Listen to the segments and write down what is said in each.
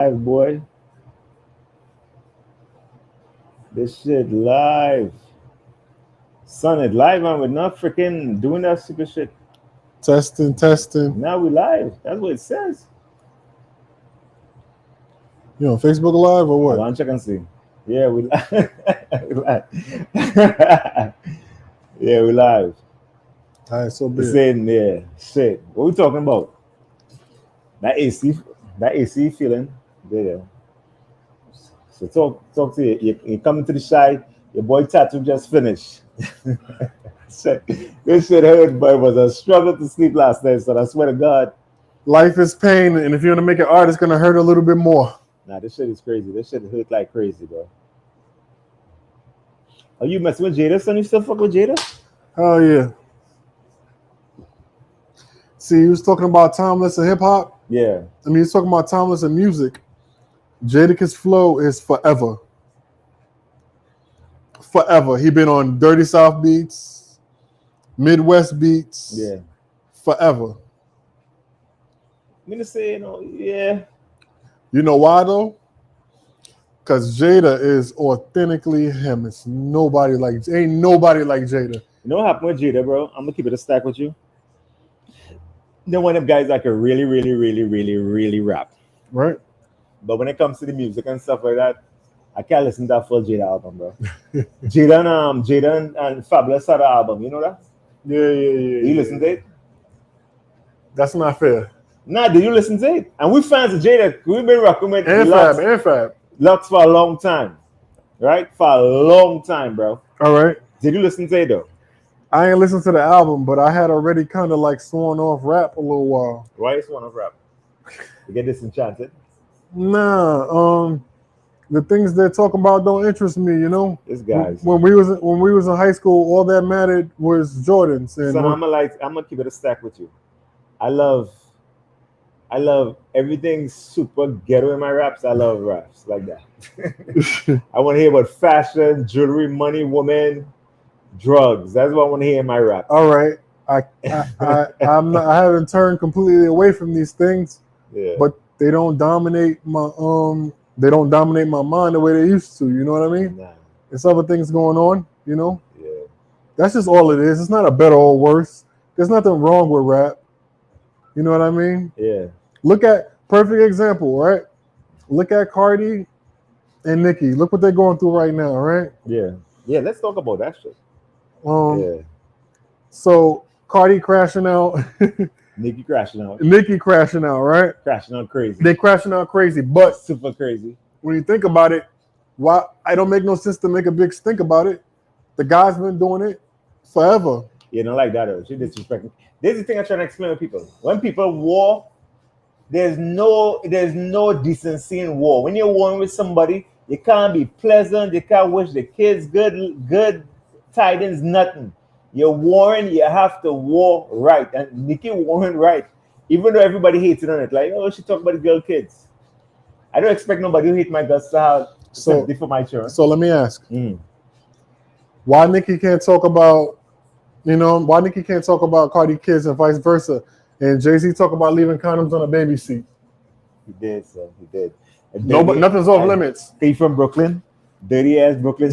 Live, boy. This shit live. Son, it live, man. We're not freaking doing that stupid shit. Testing, testing. Now we live. That's what it says. You on Facebook Live or Hold what? on, check and see. Yeah, we live. We live. Yeah, we live. All right, so be It's it. saying, yeah, shit. What we talking about? That AC, that AC feeling. There. So talk to you. You coming to the shy. Your boy Tattoo just finished. Shit, this shit hurt, but it was a struggle to sleep last night. So I swear to God, Life is pain, and if you want to make it art, it's gonna hurt a little bit more. nah, this shit is crazy. This shit hurt like crazy, bro. Are you messing with Jada? Son, you still fuck with Jada? Oh yeah. See, he was talking about timeless and hip hop. Yeah, I mean, he's talking about timeless and music. Jadakiss flow is forever. Forever. He been on Dirty South beats, Midwest beats. yeah. Forever. I'm gonna say, yeah. You know why though? Because Jada is authentically him. It's nobody like ain't nobody like Jada. You know what happened with Jada, bro? I'm gonna keep it a stack with you. They're one of them guys that can really, really, really, really, really rap. Right? But when it comes to the music and stuff like that, I can't listen to that full Jada album, bro. Jada and Fabulous had an album. You know that? Yeah. Did you listen to it? That's not fair. Nah, did you listen to it? And we fans of Jada. We've been rocking with And Fab. Lux for a long time, right? For a long time, bro. All right. Did you listen to it though? I ain't listened to the album, but I had already kind of like sworn off rap a little while. Why is one of rap? You get disenchanted. Nah, the things they're talking about don't interest me. You know, This guy's. when we was in high school, all that mattered was Jordans. And So I'm gonna keep it a stack with you. I love everything super ghetto in my raps. I love raps like that. I want to hear about fashion, jewelry, money, women, drugs. That's what I want to hear in my rap. all right, I'm not, I haven't turned completely away from these things, Yeah. but they don't dominate my mind the way they used to. You know what I mean? Nah. There's other things going on. You know, Yeah. that's just all it is. It's not a better or worse. There's nothing wrong with rap. You know what I mean? Yeah. Look at perfect example, right? Look at Cardi and Nicki. Look what they're going through right now, right? Yeah. Yeah. Let's talk about that shit. Yeah. So Cardi crashing out, Nicki crashing out. Nicki crashing out, right? Crashing out crazy. They crashing out crazy. But Super crazy. when you think about it, why I don't make no sense to make a big stink about it. The guy's been doing it forever. You don't like that though. She disrespecting. This is the thing I try to explain to people. When people war, there's no decency in war. When you're warring with somebody, you can't be pleasant. You can't wish the kids good tidings, nothing. You're warring, you have to war right. And Nicki warring right. Even though everybody hates it on it. Like, oh, she talk about the girl kids. I don't expect nobody who hate my guts to have sympathy for my children. So let me ask, Mm. why Nicki can't talk about, why Nicki can't talk about Cardi kids and vice versa, and Jay-Z talk about leaving condoms on a baby seat? He did, so he did. And No, but then nothing's off limits. He from Brooklyn. Dirty ass Brooklyn.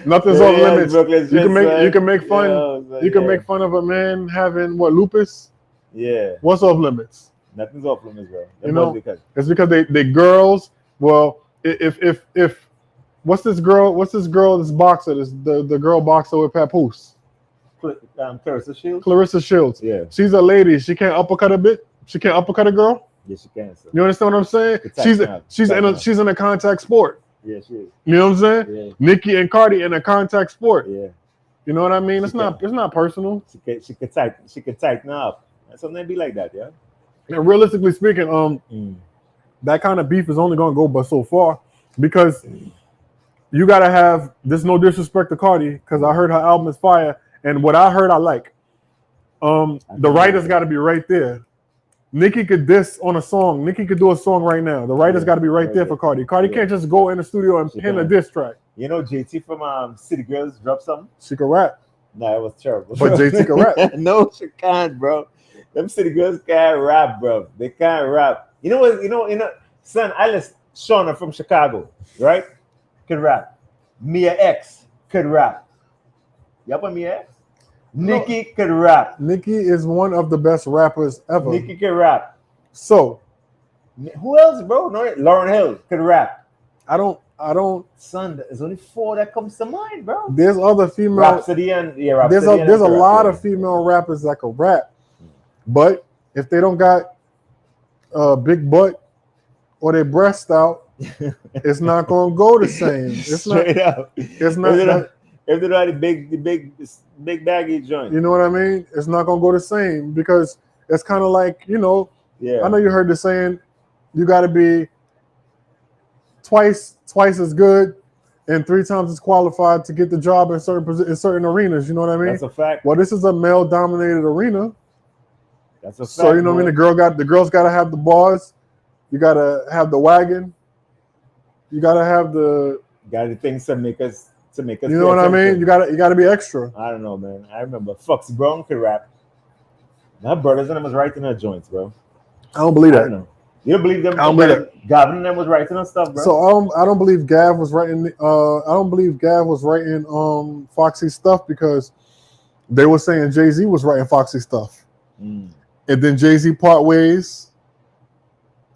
Nothing's off limits. You can make fun. You can yeah. make fun of a man having what, lupus? Yeah, What's off limits? nothing's off limits, bro. You know, because it's because they girls. Well, if what's this girl? This boxer? This the girl boxer with Papoose. Clarissa Shields. Clarissa Shields. Yeah, She's a lady. She can't uppercut a bit. She can't uppercut a girl. yes, you can. So. You understand what I'm saying? She's in a contact sport. Yeah, she is. You know what I'm saying? Yeah, Nicki and Cardi in a contact sport. yeah. You know what I mean? It's She not personal. She could tighten up. And something be like that, yeah. And realistically speaking, Mm. that kind of beef is only going to go but so far, because you got to have this. No disrespect to Cardi, because I heard her album is fire, and what I heard I like. The writers got to be right there. Nicki could diss on a song. Nicki could do a song right now. The writers got to be right there for Cardi. Cardi can't just go in the studio and pin a diss track. You know, JT from City Girls dropped something. She could rap, No, it was terrible. but JT can rap. No, she can't, bro. Them City Girls can't rap, bro. They can't rap. You know what? Son, I list Shauna from Chicago, right? Could rap. Mia X could rap. Yup, on Mia X. Nikki could rap. Nicki is one of the best rappers ever. Nikki could rap. So Who else, bro? No, Lauren Hill could rap. I don't. Son, there's only 4 that comes to mind, bro. There's other female. Rhapsody and Rhapsody. There's a lot of female rappers that can rap, but if they don't got a big butt or their breast out, it's not gonna go the same. It's Straight not. up. It's not. If they don't have the big baggy joint. You know what I mean? It's not gonna go the same because it's kind of like, you know. Yeah. I know you heard the saying, you got to be twice as good and 3 times as qualified to get the job in certain arenas. You know what I mean? That's a fact. Well, this is a male-dominated arena. That's a fact. So you know what I mean? The girls got to have the bars. You got to have the wagon. You got to have the. Got the things to make us. You know what I mean? You got to be extra. I don't know, man. I remember Foxy Brown could rap. My brothers and them was writing her joints, bro. I don't believe that. I don't know. You don't believe them? I don't believe that. Gavin and them was writing on stuff, bro. So I don't believe Gav was writing. I don't believe Gav was writing Foxy stuff because they were saying Jay-Z was writing Foxy stuff, and then Jay-Z part ways,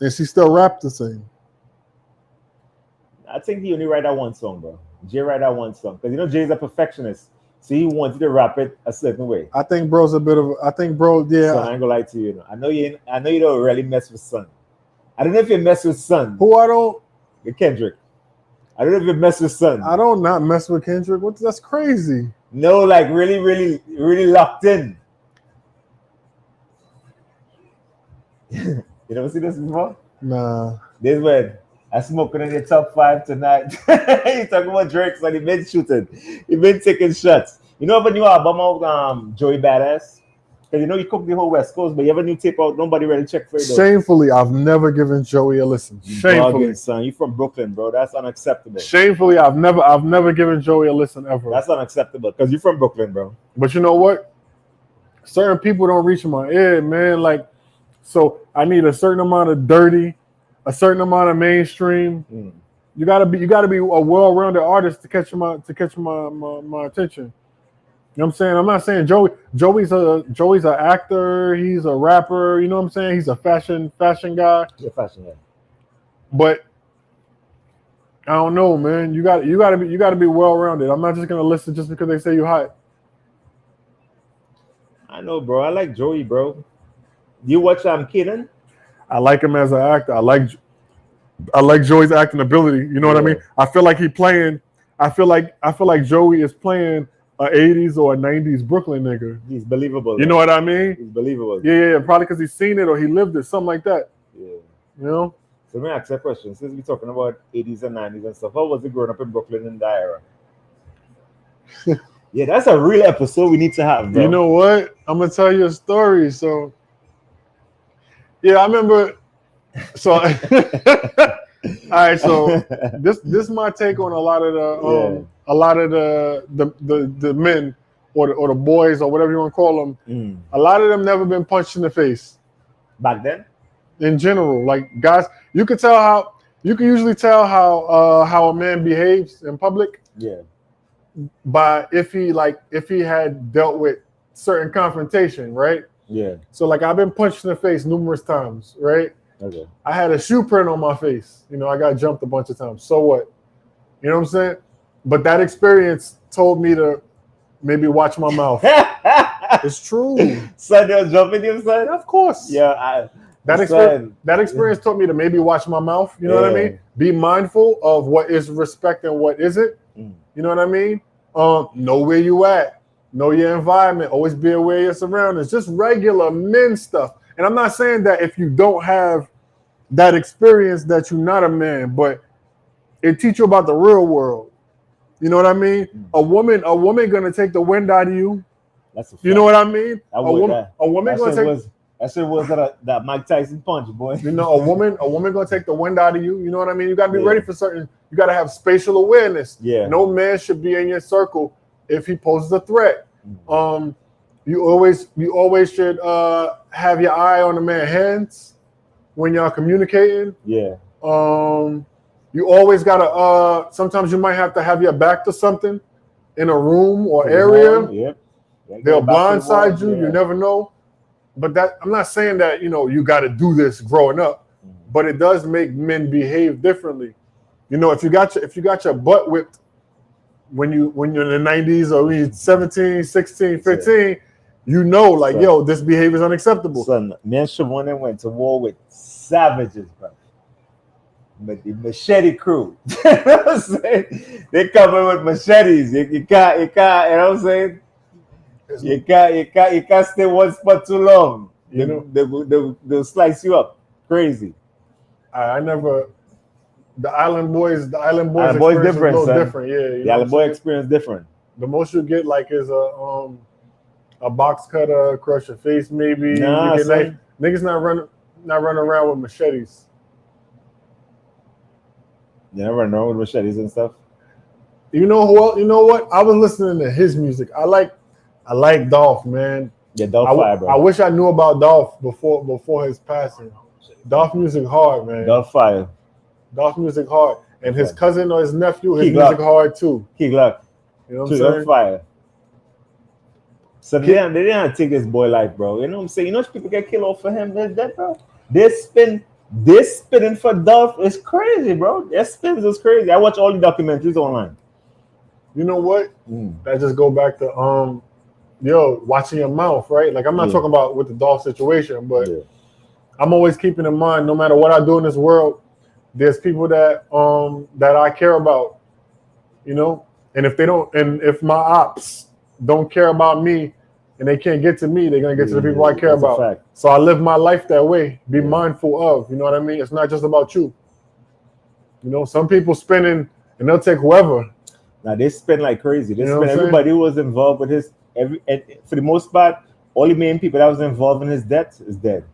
and she still rapped the same. I think he only write that one song, bro. Jay write that one song because you know Jay's a perfectionist, so he wanted to rap it a certain way. I think bro's a bit of. I think bro, yeah. Son, I ain't gonna lie to you. I know you don't really mess with Son. I don't know if you mess with Son. Who I don't? Kendrick. I don't know if you mess with Son. I don't not mess with Kendrick. That's crazy. No, like really, really, really locked in. You never see this before? Nah. This when I smoking in the top 5 tonight. He talking about Drake, so he been shooting. He been taking shots. You know of a new album of Joey Badass? Because you know you cook the whole West Coast, but you have a new tape out, nobody really check for it. Shamefully, I've never given Joey a listen. Shamefully. Bugging, son. You from Brooklyn, bro. That's unacceptable. Shamefully, I've never given Joey a listen ever. That's unacceptable because you're from Brooklyn, bro. But you know what? Certain people don't reach my ear, man. Like, so I need a certain amount of dirty, a certain amount of mainstream. You gotta be a well-rounded artist to catch my attention. You know what I'm saying? I'm not saying Joey's an actor, he's a rapper, you know what I'm saying? He's a fashion guy. You're a fashion guy. But I don't know, man. You gotta be well-rounded. I'm not just gonna listen just because they say you're hot. I know, bro. I like Joey, bro. You watch Kanan? I like him as an actor. I like Joey's acting ability. You know what I mean? I feel like I feel like Joey is playing a 80s or a 90s Brooklyn nigga. He's believable. You know what I mean? He's believable. Yeah. Probably because he's seen it or he lived it, something like that. Yeah. You know? So let me ask you a question. Since we're talking about 80s and 90s and stuff, how was it growing up in Brooklyn in that era? Yeah, that's a real episode we need to have, bro. You know what? I'm gonna tell you a story. So yeah, I remember. So all right, so this is my take on a lot of the men or the boys or whatever you want to call them. A lot of them never been punched in the face. Back then? In general, like guys, you can usually tell how a man behaves in public. Yeah. By if he had dealt with certain confrontation, right? Yeah. So like I've been punched in the face numerous times, right? Okay. I had a shoe print on my face. You know, I got jumped a bunch of times. So what? You know what I'm saying? But that experience told me to maybe watch my mouth. It's true. Son, they was jumping you, son? Of course. Yeah. That experience taught me to maybe watch my mouth. You know what I mean? Be mindful of what is respect and what isn't. You know what I mean? Know where you at. Know your environment. Always be aware of your surroundings. Just regular men stuff. And I'm not saying that if you don't have that experience that you're not a man, but it teach you about the real world. You know what I mean? A woman gonna take the wind out of you. That's a fact. You know what I mean? A woman gonna take that shit was that Mike Tyson punch, boy. You know, a woman gonna take the wind out of you. You know what I mean? You gotta be ready for certain. You gotta have spatial awareness. Yeah. No man should be in your circle if he poses a threat. You always should have your eye on the man's hands. when y'all communicating. Yeah. You always gotta. Sometimes you might have to have your back to something in a room or area. Yep. They'll blindside you. You never know. But that I'm not saying that you got to do this growing up, but it does make men behave differently. If you got your butt whipped when you're in the 90s or when you're 17, 16, 15, yo, this behavior is unacceptable. Son, me and Siobhan went to war with savages, bro. But the machete crew, you know what I'm saying? They come in with machetes. You can't, you know what I'm saying? You can't stay one spot too long. They'll slice you up. Crazy. I never. The Island Boys different, a little different. Yeah, the Island Boy experience different. The most you get is a box cutter across your face, maybe. Nah, niggas not running around with machetes. You never know with machetes and stuff. You know what? I was listening to his music. I like Dolph, man. Yeah, Dolph fire, bro. I wish I knew about Dolph before his passing. Dolph music hard, man. Dolph fire. Dolph music hard. And his cousin or his nephew, his music hard too. Key Glock. You know what I'm saying? Fire. So they didn't take this boy life, bro. You know what I'm saying? You know people get killed off for him? That bro. This spinning for Dolph is crazy, bro. That spins is crazy. I watch all the documentaries online. You know what? That just go back to watching your mouth, right? Like I'm not talking about with the Dolph situation, but I'm always keeping in mind, no matter what I do in this world, there's people that I care about, and if my ops don't care about me and they can't get to me, they're gonna get to the people I care about. So I live my life that way. Be mindful of, you know what I mean? It's not just about you. Some people spending and they'll take whoever. Now they spend like crazy. They spend everybody who was involved with his for the most part, all the main people that was involved in his death is dead.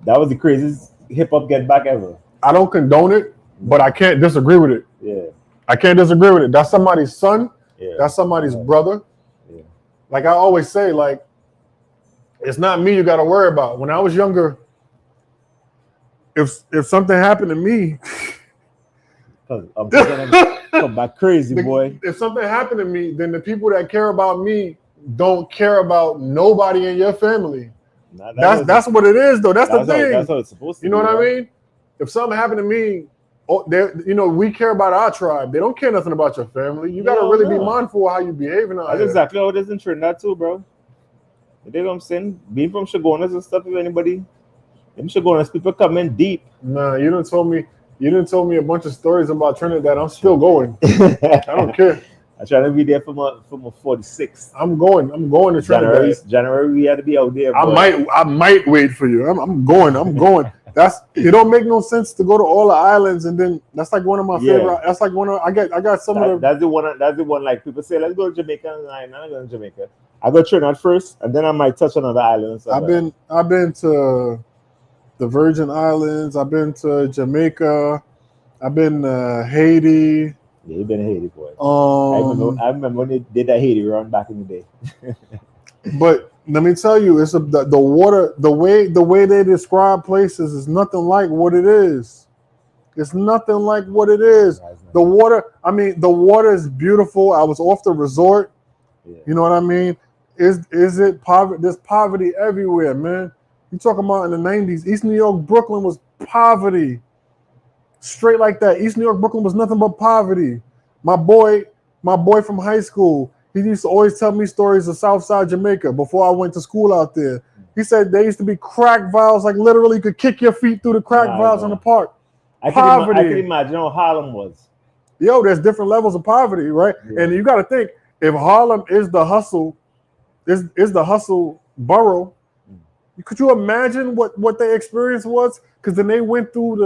That was the craziest hip hop get back ever. I don't condone it, but I can't disagree with it. Yeah. I can't disagree with it. That's somebody's son. Yeah. That's somebody's brother. Yeah. Like I always say, it's not me you got to worry about. When I was younger, if something happened to me, I'm come back crazy, boy. If something happened to me, then the people that care about me don't care about nobody in your family. That's what it is, though. That's the thing. That's how it's supposed to be. You know what I mean? If something happened to me, we care about our tribe. They don't care nothing about your family. You got to really be mindful of how you behaving. That's exactly how it is in Trinidad too, bro. You know what I'm saying? Being from Chagonas and stuff, if anybody, them Chagonas people come in deep. Nah, you didn't tell me a bunch of stories about Trinidad. I'm still going. I don't care. I try to be there for my 46th. I'm going to Trinidad. January we had to be out there. Boy. I might wait for you. I'm going. It don't make no sense to go to all the islands and then that's like one of my favorite. That's like one of I got some of the. That's the one. Like people say, let's go to Jamaica. I'm not going to Jamaica. I go Trinidad first, and then I might touch another island. I've been to the Virgin Islands. I've been to Jamaica. I've been to Haiti. Yeah, you've been in Haiti, boy. I remember when they did that Haiti run back in the day. But let me tell you, it's the water. The way they describe places is nothing like what it is. It's nothing like what it is. The water. I mean, the water is beautiful. I was off the resort. Yeah. You know what I mean? Is it poverty? There's poverty everywhere, man. You talking about in the 90s? East New York, Brooklyn was poverty. Straight like that. East New York, Brooklyn was nothing but poverty. My boy from high school, he used to always tell me stories of Southside Jamaica before I went to school out there. He said there used to be crack valves, like literally you could kick your feet through the crack valves in the park. I can imagine how Harlem was. Yo, there's different levels of poverty, right? Yeah. And you got to think, if Harlem is the hustle, is the hustle borough, could you imagine what their experience was? Because then they went through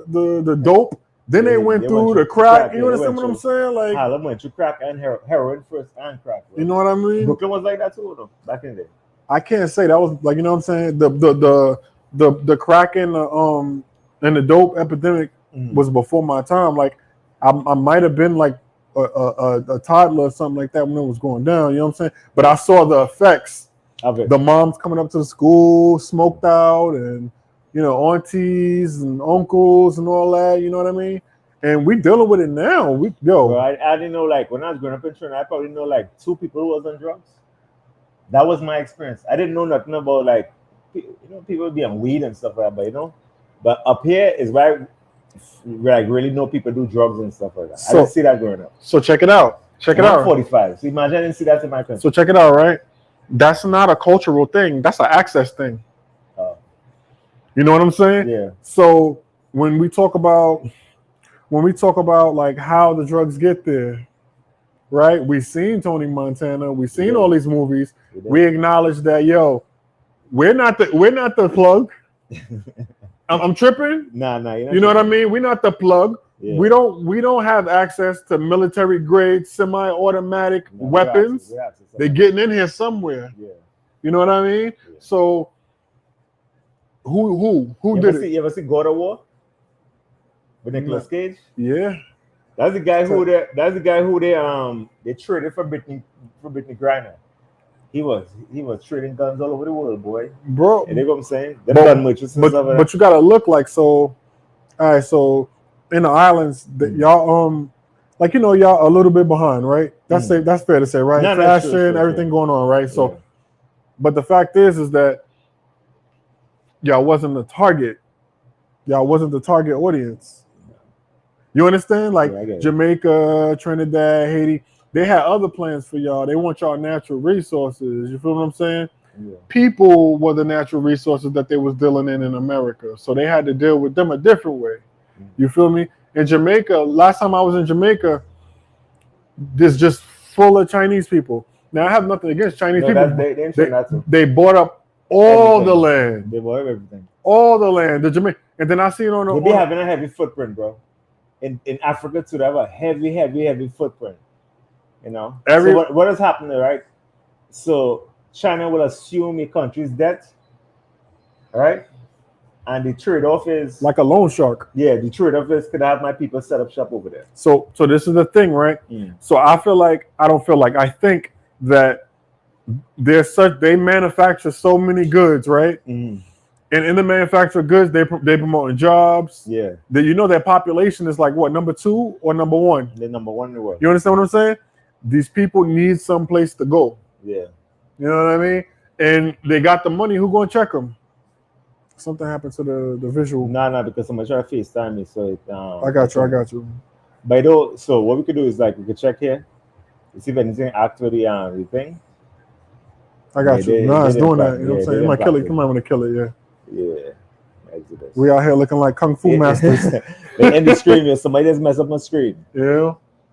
the dope, then they went through the crack. You understand what I'm saying? Like Harlem went through crack and heroin first and crack. Bro. You know what I mean? Brooklyn was like that too, though, back in the day. I can't say that was like, you know what I'm saying? The crack and the dope epidemic was before my time. Like I might have been like a toddler or something like that when it was going down. You know what I'm saying? But I saw the effects. The moms coming up to the school, smoked out, and you know, aunties and uncles and all that. You know what I mean? And we dealing with it now. Bro, I didn't know, like, when I was growing up in Trinidad, I probably know like 2 people who was on drugs. That was my experience. I didn't know nothing about, like, you know, people be on weed and stuff like that, but you know, but up here is where I really know people do drugs and stuff like that. I didn't see that growing up. So check it out. Check it I'm out. 45. So imagine I didn't see that in my country. So check it out, right? That's not a cultural thing. That's an access thing. You know what I'm saying? Yeah. So when we talk about like how the drugs get there, right? We seen Tony Montana. We seen all these movies. We acknowledge that, yo, we're not the plug. I'm tripping. Nah. You know what I mean? We're not the plug. Yeah. We don't have access to military grade semi-automatic weapons. They're getting in here somewhere. Yeah. You know what I mean? Yeah. So who did it? You ever see God of War with Nicolas Cage? Yeah. That's the guy who they traded for Brittany Griner. He was trading guns all over the world, boy. Bro. And they know what I'm saying? But you gotta look like, so all right, so in the islands, y'all like, you know, y'all a little bit behind, right? That's fair to say, right? Fashion, everything going on, right? So but the fact is that y'all wasn't the target. Y'all wasn't the target audience. You understand? Like Jamaica, Trinidad, Haiti, they had other plans for y'all. They want y'all natural resources. You feel what I'm saying? Yeah. People were the natural resources that they was dealing in America. So they had to deal with them a different way. You feel me? In Jamaica, last time I was in Jamaica, there's just full of Chinese people. Now, I have nothing against Chinese people. They bought up all the land. They bought everything. All the land. The Jamaica, and then I seen on the. They be having a heavy footprint, bro. In Africa too, they have a heavy footprint. You know. So what is happening, right? So China will assume a country's debt, right? And the trade-off is like a loan shark. Yeah, the trade-off is, could I have my people set up shop over there? So this is the thing, right? So I think that they manufacture so many goods, right? And in the manufactured goods, they promoting jobs. Yeah. Their population is like what, number 2 or number 1? They're number 1 in the world. You understand what I'm saying? These people need some place to go. Yeah. You know what I mean? And they got the money. Who gonna check them? Something happened to the visual. Nah, because somebody try to FaceTime me. So I got you. But so what we could do is, like, we could check here, see if anything actually the thing. I got you. It's doing that. You know what I'm saying? It might kill it. Come on, want to kill it. Yeah. We out here looking like kung fu masters. They end the screen. Somebody just mess up my screen. Yeah.